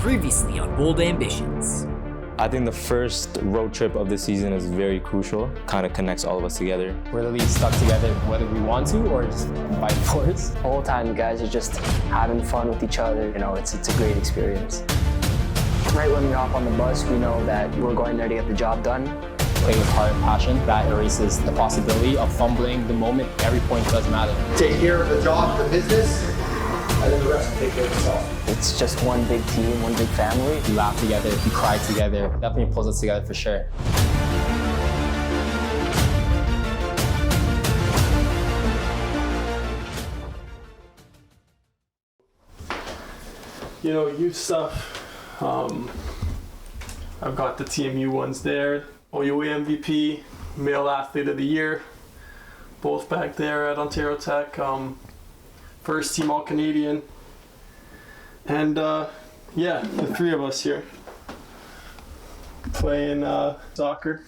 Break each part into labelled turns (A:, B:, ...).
A: previously on Bold Ambitions.
B: I think the first road trip of the season is very crucial, kind of connects all of us together.
C: We're really stuck together whether we want to or just by force.
D: The whole time the guys are just having fun with each other. You know, it's a great experience. Right when we hop on the bus, we know that we're going there to get the job done.
C: Playing with heart and passion, that erases the possibility of fumbling the moment. Every point does matter.
E: Take care of the job, the business, and then the rest will take care of itself.
D: It's just one big team, one big family.
C: We laugh together, we cry together. Definitely pulls us together for sure.
F: You know, youth stuff. I've got the TMU ones there. OUA MVP, Male Athlete of the Year, both back there at Ontario Tech. First team All-Canadian. And yeah, the three of us here playing soccer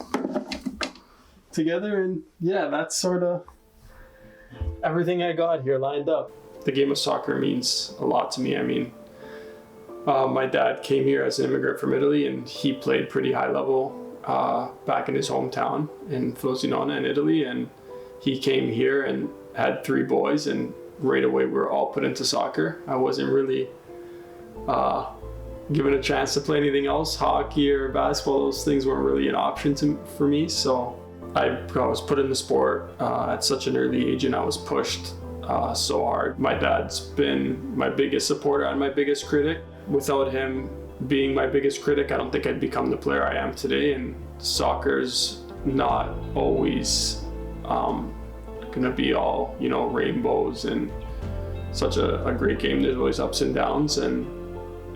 F: together. And yeah, that's sort of everything I got here lined up. The game of soccer means a lot to me. I mean, my dad came here as an immigrant from Italy, and he played pretty high level back in his hometown in Frosinone in Italy. And he came here and had three boys, and right away we were all put into soccer. I wasn't really given a chance to play anything else. Hockey or basketball, those things weren't really an option for me. So I was put in the sport at such an early age, and I was pushed so hard. My dad's been my biggest supporter and my biggest critic. Without him being my biggest critic, I don't think I'd become the player I am today. And soccer's not always gonna be all, you know, rainbows and such a great game. There's always ups and downs, and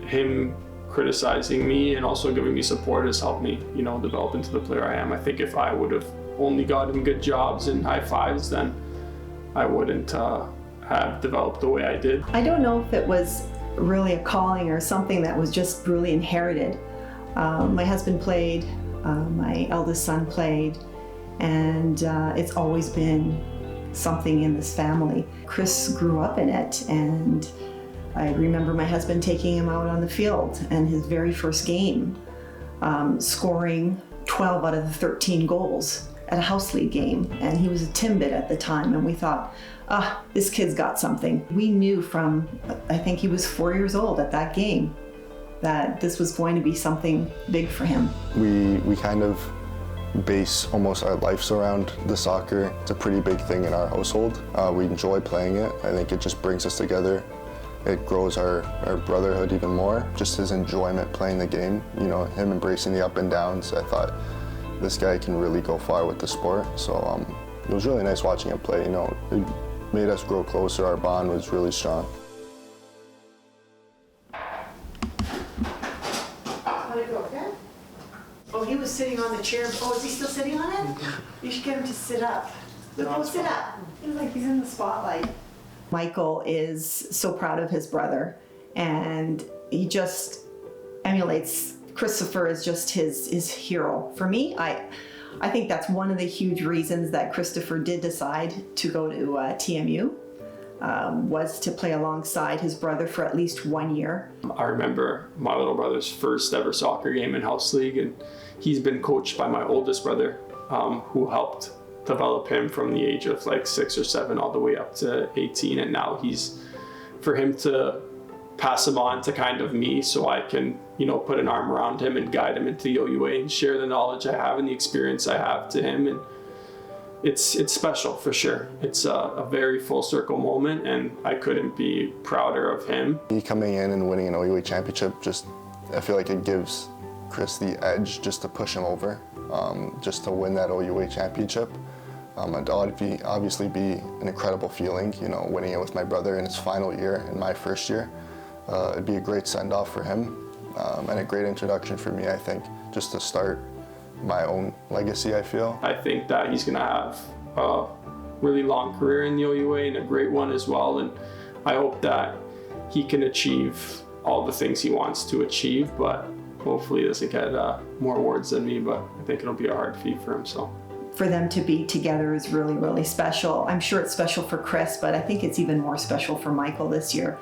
F: him criticizing me and also giving me support has helped me, you know, develop into the player I am. I think if I would have only gotten good jobs and high fives, then I wouldn't have developed the way I did.
G: I don't know if it was really a calling or something that was just really inherited. My husband played, my eldest son played, and it's always been something in this family. Chris grew up in it, and I remember my husband taking him out on the field and his very first game, scoring 12 out of the 13 goals at a house league game. And he was a Timbit at the time, and we thought, this kid's got something. We knew from, I think he was 4 years old at that game, that this was going to be something big for him.
H: We kind of base almost our lives around the soccer. It's a pretty big thing in our household. We enjoy playing it. I think it just brings us together. It grows our brotherhood even more. Just his enjoyment playing the game, you know, him embracing the up and downs. I thought this guy can really go far with the sport. So it was really nice watching him play. You know, it made us grow closer. Our bond was really strong.
G: Oh, he was sitting on the chair. Oh, is he still sitting on it? You should get him to sit up. Look, he'll sit up. He's like he's in the spotlight. Michael is so proud of his brother, and he just emulates Christopher as just his hero. For me, I think that's one of the huge reasons that Christopher did decide to go to TMU, was to play alongside his brother for at least 1 year.
F: I remember my little brother's first ever soccer game in house league, and he's been coached by my oldest brother, who helped develop him from the age of like 6 or 7 all the way up to 18. And now for him to pass him on to kind of me, so I can, you know, put an arm around him and guide him into the OUA and share the knowledge I have and the experience I have to him. And it's special for sure. It's a very full circle moment, and I couldn't be prouder of him. He
H: coming in and winning an OUA championship, I feel like it gives Chris the edge just to push him over, just to win that OUA championship. It'd obviously be an incredible feeling, you know, winning it with my brother in his final year, in my first year. It'd be a great send-off for him, and a great introduction for me, I think, just to start my own legacy, I feel.
F: I think that he's going to have a really long career in the OUA, and a great one as well, and I hope that he can achieve all the things he wants to achieve, but hopefully he doesn't get more awards than me, but I think it'll be a hard feat for him. So
G: for them to be together is really, really special. I'm sure it's special for Chris, but I think it's even more special for Michael this year.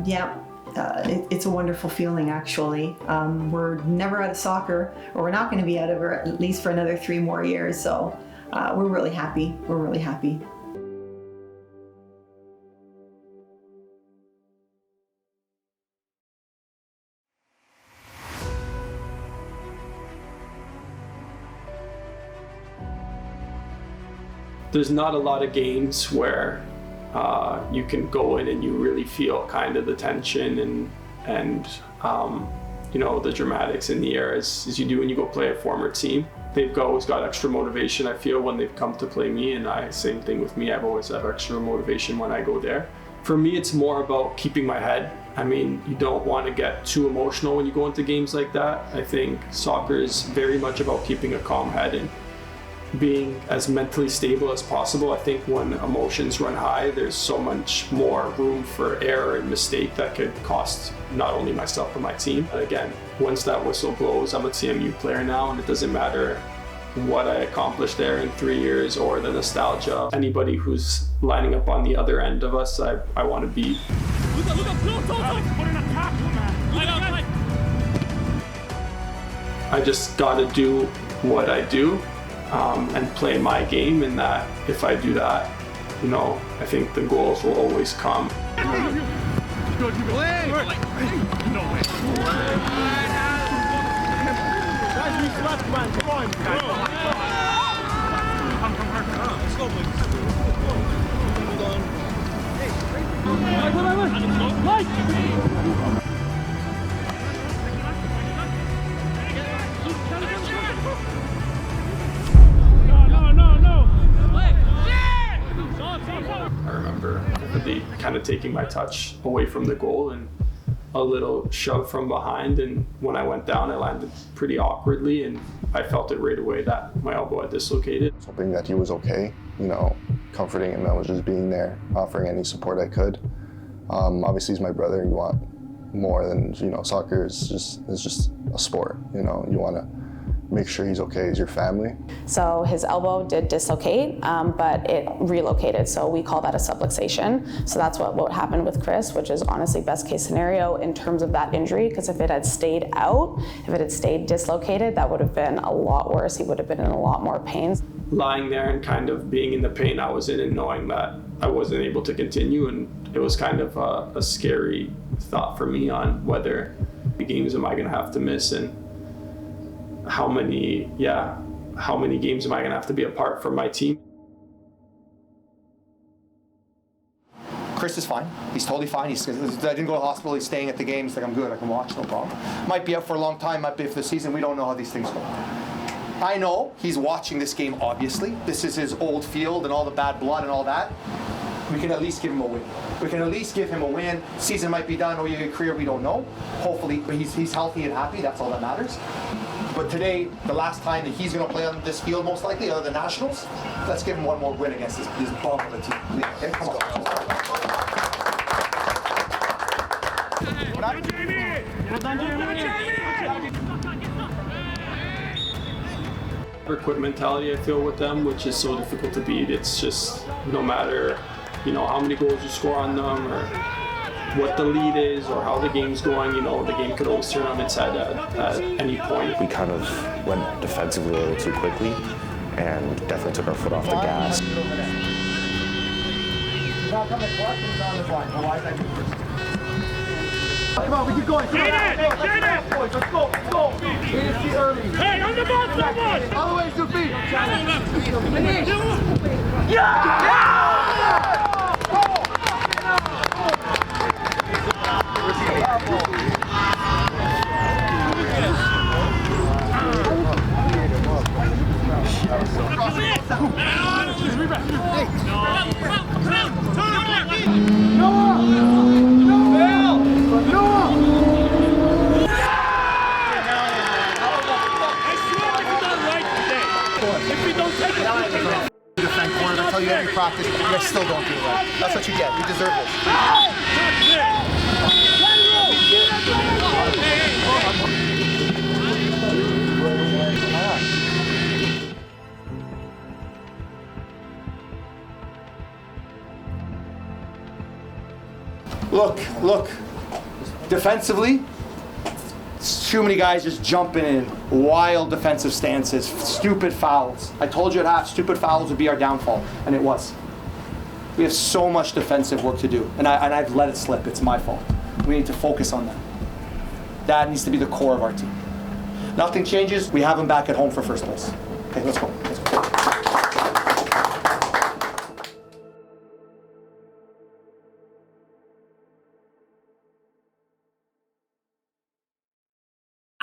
G: Yeah, it's a wonderful feeling, actually. We're never out of soccer, or we're not going to be out of it at least for another 3 more years. So we're really happy. We're really happy.
F: There's not a lot of games where you can go in and you really feel kind of the tension and you know, the dramatics in the air as you do when you go play a former team. They've always got extra motivation, I feel, when they've come to play me, and same thing with me. I've always have extra motivation when I go there. For me, it's more about keeping my head. I mean, you don't want to get too emotional when you go into games like that. I think soccer is very much about keeping a calm head and being as mentally stable as possible. I think when emotions run high, there's so much more room for error and mistake that could cost not only myself but my team. But again, once that whistle blows, I'm a TMU player now, and it doesn't matter what I accomplished there in 3 years or the nostalgia. Anybody who's lining up on the other end of us, I want to beat. I just got to do what I do. And play my game, and that if I do that, you know, I think the goals will always come. I remember vividly kind of taking my touch away from the goal and a little shove from behind, and when I went down, I landed pretty awkwardly, and I felt it right away that my elbow had dislocated.
H: Hoping that he was okay, you know, comforting him. I was just being there, offering any support I could. Obviously, he's my brother. You want more than, you know, soccer is just a sport. You know, you want to make sure he's okay as your family.
I: So his elbow did dislocate, but it relocated. So we call that a subluxation. So that's what happened with Chris, which is honestly best case scenario in terms of that injury, because if it had stayed out, if it had stayed dislocated, that would have been a lot worse. He would have been in a lot more pain.
F: Lying there and kind of being in the pain I was in and knowing that I wasn't able to continue, and it was kind of a scary thought for me on whether the games am I going to have to miss, and how many games am I gonna have to be apart from my team?
E: Chris is fine. He's totally fine. I didn't go to the hospital. He's staying at the game. He's like, I'm good. I can watch. No problem. Might be out for a long time. Might be for the season. We don't know how these things go. I know he's watching this game, obviously. This is his old field and all the bad blood and all that. We can at least give him a win. We can at least give him a win. Season might be done or your career, we don't know. Hopefully, but he's healthy and happy. That's all that matters. But today, the last time that he's going to play on this field, most likely, other than Nationals, let's give him one more win against this bum of a team. Okay, come on.
F: Never quit mentality, I feel, with them, which is so difficult to beat. It's just no matter, you know, how many goals you score on them or what the lead is or how the game's going, you know, the game could always turn on its head at any point.
J: We kind of went defensively a little too quickly and definitely took our foot off the gas.
E: Come on, we keep going. Let's go. Early.
K: Hey, on the ball, someone!
E: All the way to feet. I tell you every practice, you guys still don't do it right. That's what you get. You deserve this. Look. Defensively, too many guys just jumping in wild defensive stances, stupid fouls. I told you at half, stupid fouls would be our downfall, and it was. We have so much defensive work to do, and I've let it slip. It's my fault. We need to focus on that. That needs to be the core of our team. Nothing changes. We have them back at home for first place. Okay, let's go. Let's go.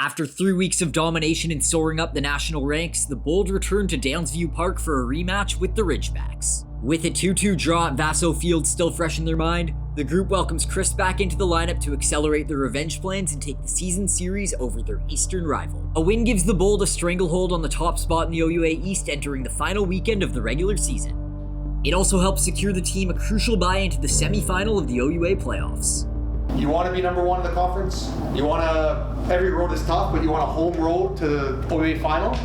A: After 3 weeks of domination and soaring up the national ranks, the Bold returned to Downsview Park for a rematch with the Ridgebacks. With a 2-2 draw at Vaso Field still fresh in their mind, the group welcomes Chris back into the lineup to accelerate their revenge plans and take the season series over their eastern rival. A win gives the Bold a stranglehold on the top spot in the OUA East entering the final weekend of the regular season. It also helps secure the team a crucial bye into the semi-final of the OUA playoffs.
E: You want to be number one in the conference? You want to, every road is tough, but you want a home road to the OUA final?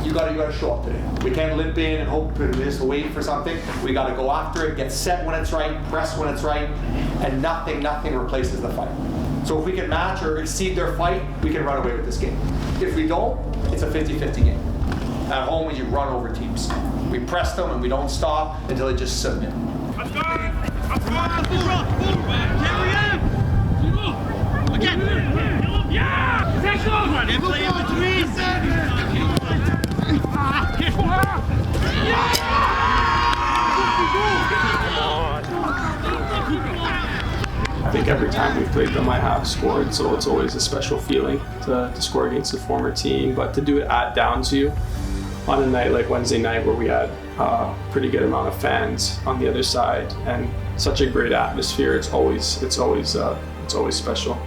E: You gotta show up today. We can't limp in and hope and just wait for something. We gotta go after it, get set when it's right, press when it's right, and nothing replaces the fight. So if we can match or exceed their fight, we can run away with this game. If we don't, it's a 50-50 game. At home, you run over teams. We press them and we don't stop until they just submit.
F: I think every time we've played them, I have scored, so it's always a special feeling to score against a former team. But to do it at Downsview on a night like Wednesday night where we had a pretty good amount of fans on the other side and such a great atmosphere, it's always special.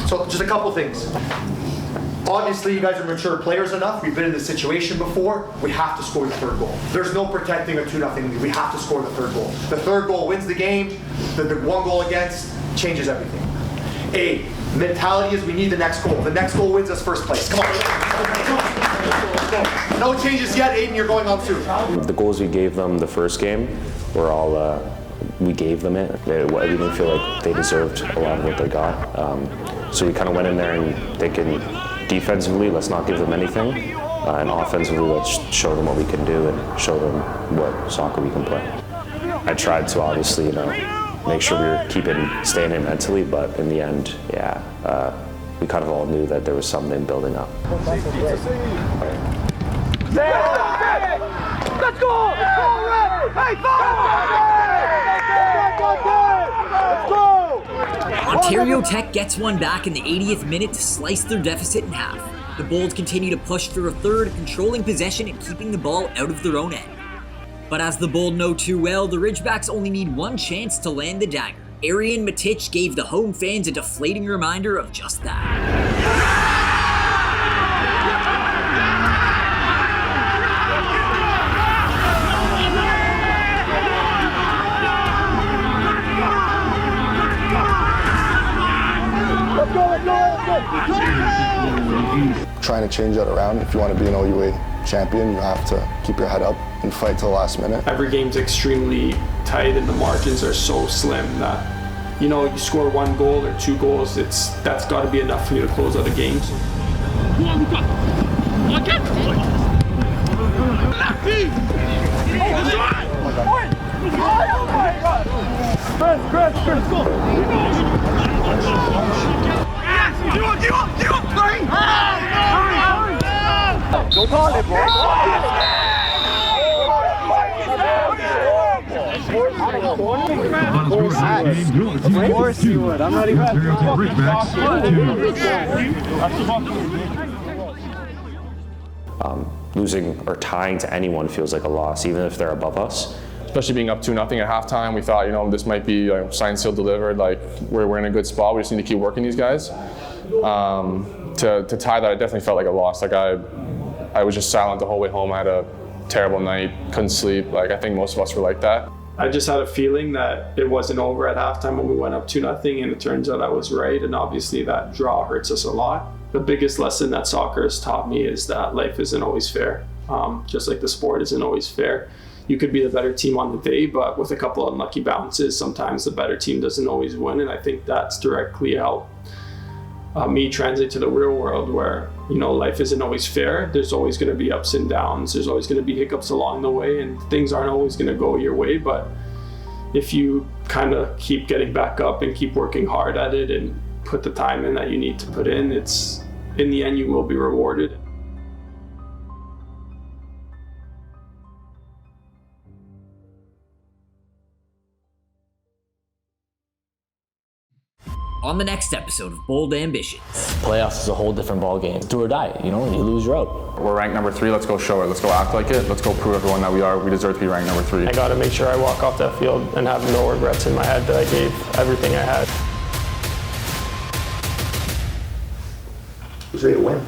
E: So just a couple things. Obviously, you guys are mature players enough. We've been in this situation before. We have to score the third goal. There's no protecting a 2-0 lead. We have to score the third goal. The third goal wins the game. The one goal against changes everything. Mentality is we need the next goal. The next goal wins us first place. Come on. No changes yet. Aiden, you're going on soon.
J: The goals we gave them the first game were all, we gave them it. We didn't feel like they deserved a lot of what they got. So we kind of went in there and thinking, defensively, let's not give them anything. And offensively, let's show them what we can do and show them what soccer we can play. I tried to obviously, make sure we were staying in mentally, but in the end, we kind of all knew that there was something building up.
K: Let's go! Hey,
A: Ontario Tech gets one back in the 80th minute to slice their deficit in half. The Bold continue to push through a third, controlling possession and keeping the ball out of their own end. But as the Bold know too well, the Ridgebacks only need one chance to land the dagger. Arian Matich gave the home fans a deflating reminder of just that.
H: Trying to change that around. If you want to be an OUA champion, you have to keep your head up and fight till the last minute.
F: Every game's extremely tight and the margins are so slim that, you score one goal or two goals, that's got to be enough for you to close out a game.
K: Go call it, bro. Of course you would. I'm ready for
J: Losing or tying to anyone feels like a loss, even if they're above us.
L: especially being up 2-0 at halftime. We thought, this might be signed, sealed, delivered. Like we're in a good spot. We just need to keep working these guys. To tie that, I definitely felt like a loss. Like I was just silent the whole way home. I had a terrible night, couldn't sleep. Like I think most of us were like that.
F: I just had a feeling that it wasn't over at halftime when we went up 2-0, and it turns out I was right. And obviously that draw hurts us a lot. The biggest lesson that soccer has taught me is that life isn't always fair. Just like the sport isn't always fair. You could be the better team on the day, but with a couple of unlucky bounces, sometimes the better team doesn't always win. And I think that's directly helped me translate to the real world where, life isn't always fair. There's always going to be ups and downs. There's always going to be hiccups along the way, and things aren't always going to go your way. But if you kind of keep getting back up and keep working hard at it and put the time in that you need to put in the end, you will be rewarded.
A: On the next episode of Bold Ambitions.
C: Playoffs is a whole different ball game. Do or die, you lose, you're out.
L: We're ranked number 3. Let's go show it. Let's go act like it. Let's go prove everyone that we deserve to be ranked number 3.
F: I got to make sure I walk off that field and have no regrets in my head that I gave everything I had.
E: Who's ready to win?